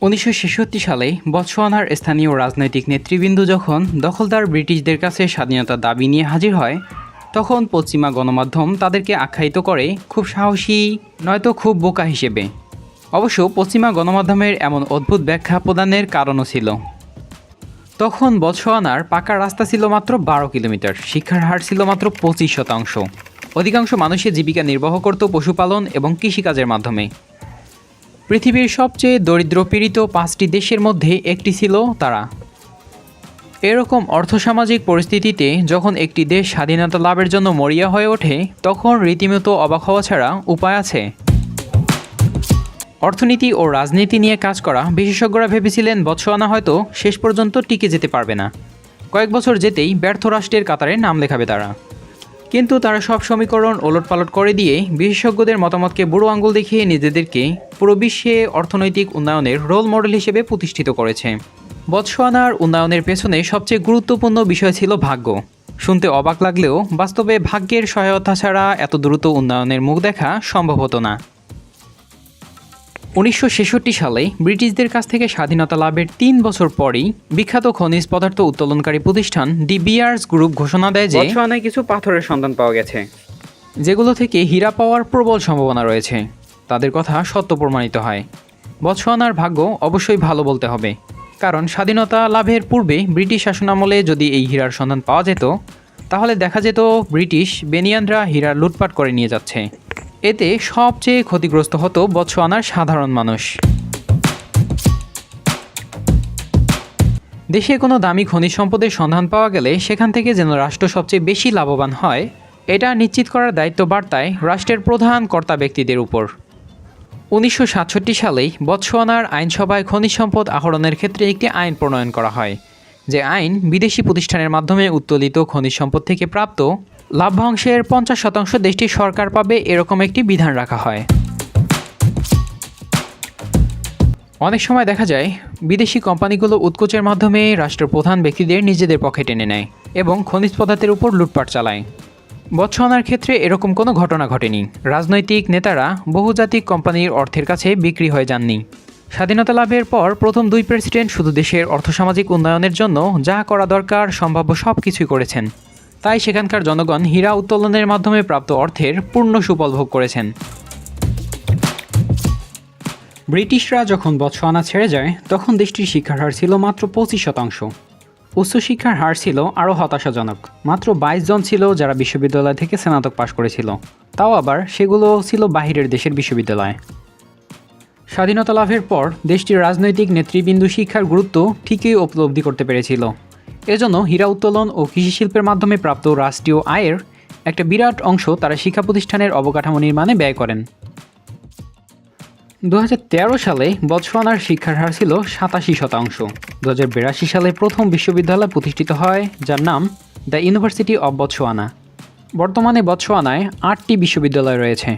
1966 সালে বতসোয়ানার স্থানীয় রাজনৈতিক নেতৃবৃন্দ যখন দখলদার ব্রিটিশদের কাছে স্বাধীনতার দাবি নিয়ে হাজির হয়, তখন পশ্চিমা গণমাধ্যম তাদেরকে আখ্যায়িত করে খুব সাহসী নয়তো খুব বোকা হিসেবে। অবশ্য পশ্চিমা গণমাধ্যমের এমন অদ্ভুত ব্যাখ্যা প্রদানের কারণও ছিল। তখন বতসোয়ানার পাকা রাস্তা ছিল মাত্র 12 কিলোমিটার, শিক্ষার হার ছিল মাত্র 25%। অধিকাংশ মানুষের জীবিকা নির্বাহ করত পশুপালন এবং কৃষিকাজের মাধ্যমে। পৃথিবীর সবচেয়ে দরিদ্র পীড়িত 5টি দেশের মধ্যে একটি ছিল তারা। এরকম অর্থসামাজিক পরিস্থিতিতে যখন একটি দেশ স্বাধীনতা লাভের জন্য মরিয়া হয়ে ওঠে, তখন রীতিমতো অবাক হওয়া ছাড়া উপায় আছে? অর্থনীতি ও রাজনীতি নিয়ে কাজ করা বিশেষজ্ঞরা ভেবেছিলেন বতসোয়ানা হয়তো শেষ পর্যন্ত টিকে যেতে পারবে না, কয়েক বছর যেতেই ব্যর্থ রাষ্ট্রের কাতারে নাম লেখাবে তারা। কিন্তু তারা সব সমীকরণ ওলটপালট করে দিয়ে বিশেষজ্ঞদের মতামতকে বুড়ো আঙুল দেখিয়ে নিজেদেরকে পুরো বিশ্বে অর্থনৈতিক উন্নয়নের রোল মডেল হিসেবে প্রতিষ্ঠিত করেছে। বতসোয়ানার উন্নয়নের পেছনে সবচেয়ে গুরুত্বপূর্ণ বিষয় ছিল ভাগ্য। শুনতে অবাক লাগলেও বাস্তবে ভাগ্যের সহায়তা ছাড়া এত দ্রুত উন্নয়নের মুখ দেখা সম্ভব হতো না। 1966 সালে ব্রিটিশদের কাছ থেকে স্বাধীনতা লাভের 3 বছর পরই বিখ্যাত খনিজ পদার্থ উত্তোলনকারী প্রতিষ্ঠান ডি বিয়ার্স গ্রুপ ঘোষণা দেয় যে বতসোয়ানায় কিছু পাথরের সন্ধান পাওয়া গেছে, যেগুলো থেকে হীরা পাওয়ার প্রবল সম্ভাবনা রয়েছে। তাদের কথা সত্য প্রমাণিত হয়। বতসোয়ানার ভাগ্য অবশ্যই ভালো বলতে হবে, কারণ স্বাধীনতা লাভের পূর্বে ব্রিটিশ শাসনামলে যদি এই হীরার সন্ধান পাওয়া যেত, তাহলে দেখা যেত ব্রিটিশ বেনিয়ানরা হীরা লুটপাট করে নিয়ে যাচ্ছে। এতে সবচেয়ে ক্ষতিগ্রস্ত হতো বতসোয়ানার সাধারণ মানুষ। দেশে কোনো দামি খনিজ সম্পদের সন্ধান পাওয়া গেলে সেখান থেকে যেন রাষ্ট্র সবচেয়ে বেশি লাভবান হয়, এটা নিশ্চিত করার দায়িত্ব বার্তায় রাষ্ট্রের প্রধান কর্তা ব্যক্তিদের উপর। 1967 সালেই বতসোয়ানার আইনসভায় খনিজ সম্পদ আহরণের ক্ষেত্রে একটি আইন প্রণয়ন করা হয়, যে আইন বিদেশি প্রতিষ্ঠানের মাধ্যমে উত্তোলিত খনিজ সম্পদ থেকে প্রাপ্ত লাভ্যাংশের 50% দেশটির সরকার পাবে, এরকম একটি বিধান রাখা হয়। অনেক সময় দেখা যায় বিদেশি কোম্পানিগুলো উৎকোচের মাধ্যমে রাষ্ট্রের প্রধান ব্যক্তিদের নিজেদের পক্ষে টেনে নেয় এবং খনিজ পদার্থের উপর লুটপাট চালায়। বতসোয়ানার ক্ষেত্রে এরকম কোনো ঘটনা ঘটেনি। রাজনৈতিক নেতারা বহুজাতিক কোম্পানির অর্থের কাছে বিক্রি হয়ে যাননি। স্বাধীনতা লাভের পর প্রথম 2 প্রেসিডেন্ট শুধু দেশের অর্থসামাজিক উন্নয়নের জন্য যা করা দরকার সম্ভাব্য সব কিছুই করেছেন। তাই সেখানকার জনগণ হীরা উত্তোলনের মাধ্যমে প্রাপ্ত অর্থের পূর্ণ সুফল ভোগ করেছেন। ব্রিটিশরা যখন বতসোয়ানা ছেড়ে যায়, তখন দেশটির শিক্ষার হার ছিল মাত্র 25%। উচ্চশিক্ষার হার ছিল আরও হতাশাজনক। মাত্র 22 জন ছিল যারা বিশ্ববিদ্যালয় থেকে স্নাতক পাশ করেছিল, তাও আবার সেগুলো ছিল বাহিরের দেশের বিশ্ববিদ্যালয়। স্বাধীনতা লাভের পর দেশটির রাজনৈতিক নেতৃবৃন্দ শিক্ষার গুরুত্ব ঠিকই উপলব্ধি করতে পেরেছিল। এজন্য হীরা উত্তোলন ও কৃষি শিল্পের মাধ্যমে প্রাপ্ত রাষ্ট্রীয় আয়ের একটা বিরাট অংশ তারা শিক্ষা প্রতিষ্ঠানের অবকাঠামো নির্মাণে ব্যয় করেন। 2013 সালে বতসোয়ানার শিক্ষার হার ছিল 87%। 2082 সালে প্রথম বিশ্ববিদ্যালয় প্রতিষ্ঠিত হয়, যার নাম দ্য ইউনিভার্সিটি অব বতসোয়ানা। বর্তমানে বতসোয়ানায় 8টি বিশ্ববিদ্যালয় রয়েছে,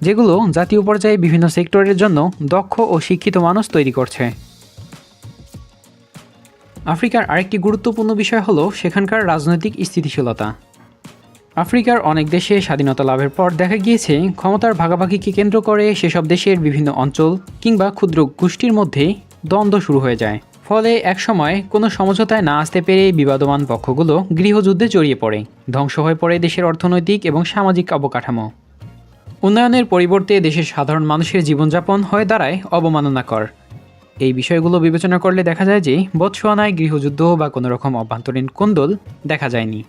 যেগুলো জাতীয় পর্যায়ে বিভিন্ন সেক্টরের জন্য দক্ষ ও শিক্ষিত মানুষ তৈরি করছে। আফ্রিকার আরেকটি গুরুত্বপূর্ণ বিষয় হলো সেখানকার রাজনৈতিক স্থিতিশীলতা। আফ্রিকার অনেক দেশে স্বাধীনতা লাভের পর দেখা গিয়েছে ক্ষমতার ভাগাভাগিকে কেন্দ্র করে সেসব দেশের বিভিন্ন অঞ্চল কিংবা ক্ষুদ্র গোষ্ঠীর মধ্যে দ্বন্দ্ব শুরু হয়ে যায়। ফলে একসময় কোনো সমঝোতায় না আসতে পেরে বিবাদমান পক্ষগুলো গৃহযুদ্ধে জড়িয়ে পড়ে। ধ্বংস হয়ে পড়ে দেশের অর্থনৈতিক এবং সামাজিক অবকাঠামো। উন্নয়নের পরিবর্তে দেশের সাধারণ মানুষের জীবনযাপন হয়ে দাঁড়ায় অবমাননাকর। এই বিষয়গুলো বিবেচনা করলে দেখা যায় যে বতসোয়ানায় গৃহযুদ্ধ বা কোনো রকম অভ্যন্তরীণ কোন্দল দেখা যায়নি।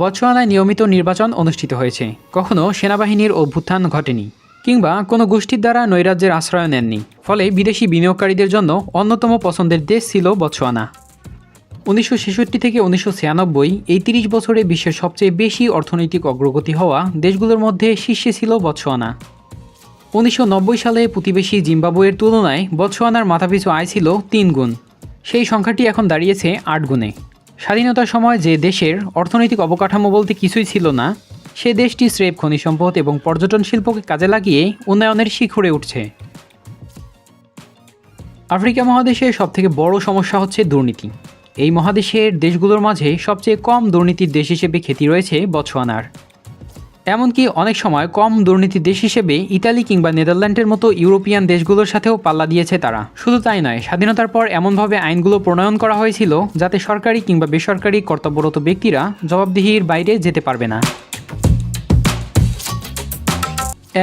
বতসোয়ানায় নিয়মিত নির্বাচন অনুষ্ঠিত হয়েছে, কখনো সেনাবাহিনীর অভ্যুত্থান ঘটেনি কিংবা কোনো গোষ্ঠীর দ্বারা নৈরাজ্যের আশ্রয় নেননি। ফলে বিদেশি বিনিয়োগকারীদের জন্য অন্যতম পছন্দের দেশ ছিল বতসোয়ানা। 1966 থেকে 1996 এই 30 বছরে বিশ্বের সবচেয়ে বেশি অর্থনৈতিক অগ্রগতি হওয়া দেশগুলোর মধ্যে শীর্ষে ছিল বতসোয়ানা। 1990 সালে প্রতিবেশী জিম্বাবুয়ের তুলনায় বতসোয়ানার মাথাপিছু আয় ছিল 3 গুণ। সেই সংখ্যাটি এখন দাঁড়িয়েছে 8 গুণে। স্বাধীনতার সময় যে দেশের অর্থনৈতিক অবকাঠামো বলতে কিছুই ছিল না, সে দেশটি স্রেফ খনিজ সম্পদ এবং পর্যটন শিল্পকে কাজে লাগিয়ে উন্নয়নের শিখরে উঠছে। আফ্রিকা মহাদেশের সবথেকে বড় সমস্যা হচ্ছে দুর্নীতি। এই মহাদেশের দেশগুলোর মাঝে সবচেয়ে কম দুর্নীতির দেশ হিসেবে খ্যাতি রয়েছে বতসোয়ানার। এমনকি অনেক সময় কম দুর্নীতি দেশ হিসেবে ইতালি কিংবা নেদারল্যান্ডের মতো ইউরোপিয়ান দেশগুলোর সাথেও পাল্লা দিয়েছে তারা। শুধু তাই নয়, স্বাধীনতার পর এমনভাবে আইনগুলো প্রণয়ন করা হয়েছিল যাতে সরকারি কিংবা বেসরকারি কর্তব্যরত ব্যক্তিরা জবাবদিহির বাইরে যেতে পারবে না।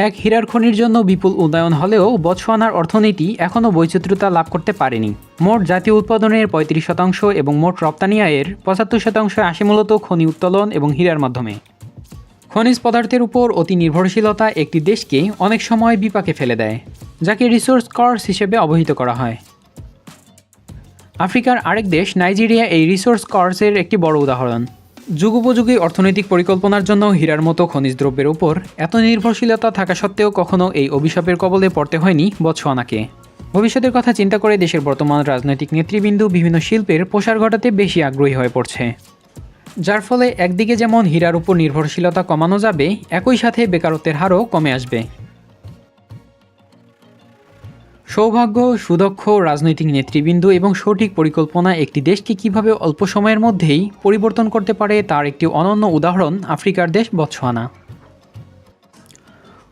এক হীরার খনির জন্য বিপুল উন্নয়ন হলেও বতসোয়ানার অর্থনীতি এখনও বৈচিত্র্যতা লাভ করতে পারেনি। মোট জাতীয় উৎপাদনের 35% এবং মোট রপ্তানি আয়ের 75% আসে মূলত খনি উত্তোলন এবং হীরার মাধ্যমে। খনিজ পদার্থের উপর অতি নির্ভরশীলতা একটি দেশকে অনেক সময় বিপাকে ফেলে দেয়, যাকে রিসোর্স কর্স হিসেবে অবহিত করা হয়। আফ্রিকার আরেক দেশ নাইজেরিয়া এই রিসোর্স কর্সের একটি বড় উদাহরণ। যুগোপযোগী অর্থনৈতিক পরিকল্পনার জন্য হীরার মতো খনিজ দ্রব্যের উপর এত নির্ভরশীলতা থাকা সত্ত্বেও কখনো এই অভিশাপের কবলে পড়তে হয়নি বতসোয়ানাকে। ভবিষ্যতের কথা চিন্তা করে দেশের বর্তমান রাজনৈতিক নেতৃবৃন্দ বিভিন্ন শিল্পের প্রসার ঘটাতে বেশি আগ্রহী হয়ে পড়ছে, যার ফলে একদিকে যেমন হীরার উপর নির্ভরশীলতা কমানো যাবে, একই সাথে বেকারত্বের হারও কমে আসবে। সৌভাগ্য, সুদক্ষ রাজনৈতিক নেতৃবৃন্দ এবং সঠিক পরিকল্পনা একটি দেশকে কিভাবে অল্প সময়ের মধ্যেই পরিবর্তন করতে পারে তার একটি অনন্য উদাহরণ আফ্রিকার দেশ বতসোয়ানা।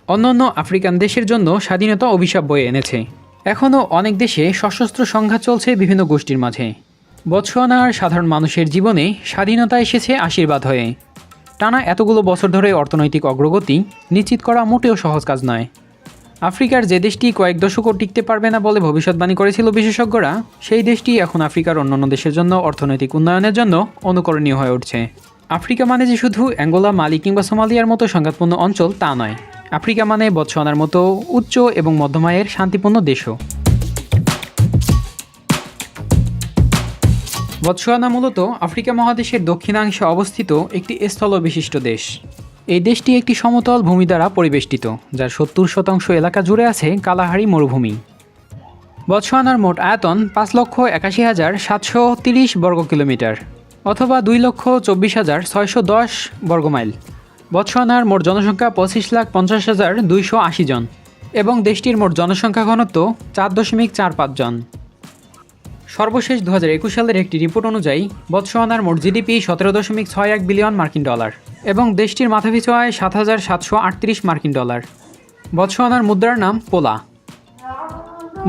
অন্যান্য আফ্রিকান দেশের জন্য স্বাধীনতা অভিশাপ বয়ে এনেছে। এখনও অনেক দেশে সশস্ত্র সংঘাত চলছে বিভিন্ন গোষ্ঠীর মাঝে। বতসোয়ানার সাধারণ মানুষের জীবনে স্বাধীনতা এসেছে আশীর্বাদ হয়ে। টানা এতগুলো বছর ধরে অর্থনৈতিক অগ্রগতি নিশ্চিত করা মোটেও সহজ কাজ নয়। আফ্রিকার যে দেশটি কয়েক দশকও টিকতে পারবে না বলে ভবিষ্যৎবাণী করেছিল বিশেষজ্ঞরা, সেই দেশটি এখন আফ্রিকার অন্যান্য দেশের জন্য অর্থনৈতিক উন্নয়নের জন্য অনুকরণীয় হয়ে উঠছে। আফ্রিকা মানে যে শুধু অ্যাঙ্গোলা, মালি কিংবা সোমালিয়ার মতো সংঘাতপূর্ণ অঞ্চল তা নয়। আফ্রিকা মানে বতসোয়ানার মতো উচ্চ এবং মধ্যম আয়ের শান্তিপূর্ণ দেশও। বতসোয়ানা মূলত আফ্রিকা মহাদেশের দক্ষিণাংশে অবস্থিত একটি স্থলবিশিষ্ট দেশ। এই দেশটি একটি সমতল ভূমি দ্বারা পরিবেষ্টিত, যার 70% এলাকা জুড়ে আছে কালাহারি মরুভূমি। বতসোয়ানার মোট আয়তন 5,81,730 বর্গ কিলোমিটার অথবা 2,24,610 বর্গমাইল। বতসোয়ানার মোট জনসংখ্যা 25,50,280 জন এবং দেশটির মোট জনসংখ্যা ঘনত্ব 4.45 জন। সর্বশেষ 2021 সালের একটি রিপোর্ট অনুযায়ী বতসোয়ানার মোট জিডিপি 17.61 বিলিয়ন মার্কিন ডলার এবং দেশটির মাথাপিছু আয় 7,738 মার্কিন ডলার। বতসোয়ানার মুদ্রার নাম পোলা।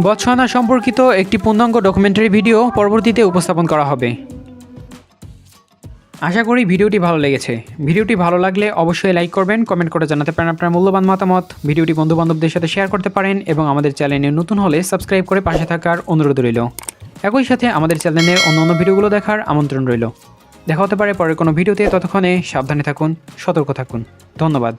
বতসোয়ানা সম্পর্কিত একটি পূর্ণাঙ্গ ডকুমেন্টারি ভিডিও পরবর্তীতে উপস্থাপন করা হবে। আশা করি ভিডিওটি ভালো লেগেছে। ভিডিওটি ভালো লাগলে অবশ্যই লাইক করবেন, কমেন্ট করে জানাতে পারেন আপনার মূল্যবান মতামত। ভিডিওটি বন্ধুবান্ধবদের সাথে শেয়ার করতে পারেন এবং আমাদের চ্যানেলে নতুন হলে সাবস্ক্রাইব করে পাশে থাকার অনুরোধ রইল। একই সাথে আমাদের চ্যানেলের অন্য ভিডিওগুলো দেখার আমন্ত্রণ রইল। দেখা হতে পারে পরের কোনো ভিডিওতে। ততক্ষণে সাবধানে থাকুন, সতর্ক থাকুন। ধন্যবাদ।